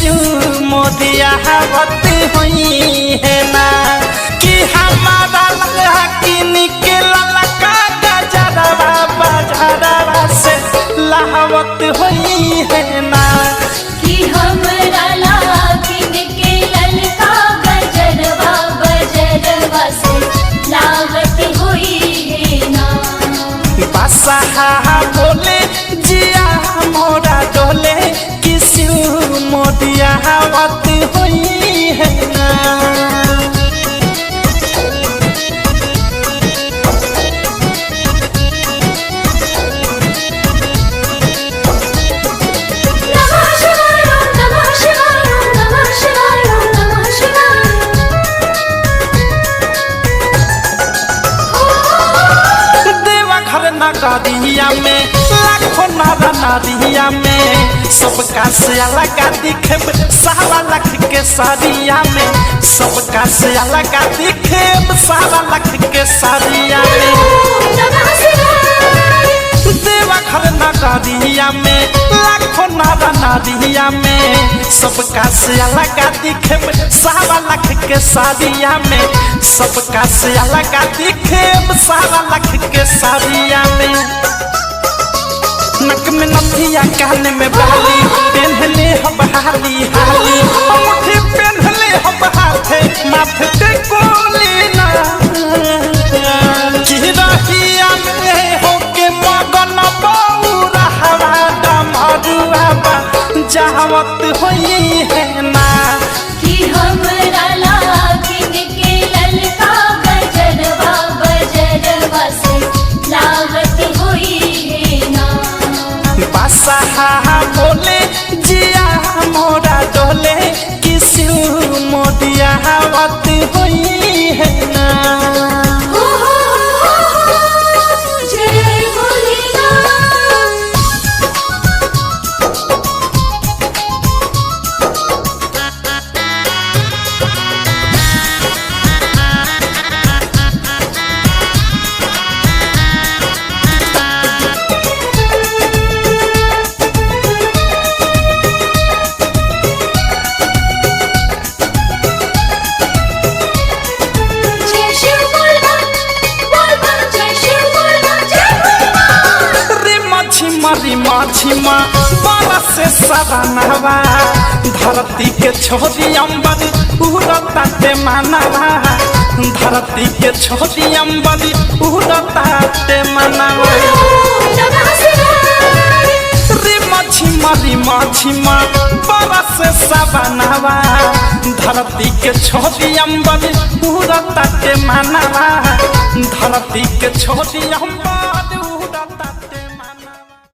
शिव मोदिया हवत हुई है ना कि हमारा लगा कि निकला का गजरवा बजरवा से लहवत हुई है ना कि हमरा लागिन के ललका गजरवा बजरवा से लावत हुई है ना। बसहा बोले जिया मोरा डोले किसी मोदिया हवत हुई है ना। नगरिया में लाखों नारा नारिया में सबका से अलग दिखे सारा लख के सारिया में सबका से अलग दिखे सारा लख के सारिया में देवघर नगरिया में लाखों नारा नारिया में सबका से अलग दिखे सारा लख के सारिया में सबका से अलग दिखे सारा लख के सारिया में। नक में नथिया कान में बाली पहनले हम हाली हाली अंगूठी पहनले हम हाथे माथे पे कोली ना चिरहिया में होके मगन बौरा हवा डमरुआ जहावत हुई है ना कि हमरा लागिन के ललका गजरवा बजरवा से लावत हुई है ना। बसहा बोले जिया मोरा डोले किसी मोदिया हवत हुई है ना। जय भोलेनाथ। जय शिव बोलबम बोलबम जय शिव बोलबम जय बोलबम। री मछिमा बरस से सरानवा धरती के छोरी अंबर उड़ता ते मानवा धरती के छोरी अंबर उड़ता ते मानवा री मछिमा बरस से सरानवा धरती के छोरी अंबर उड़ता ते मानवा धरती के छोरी अंबर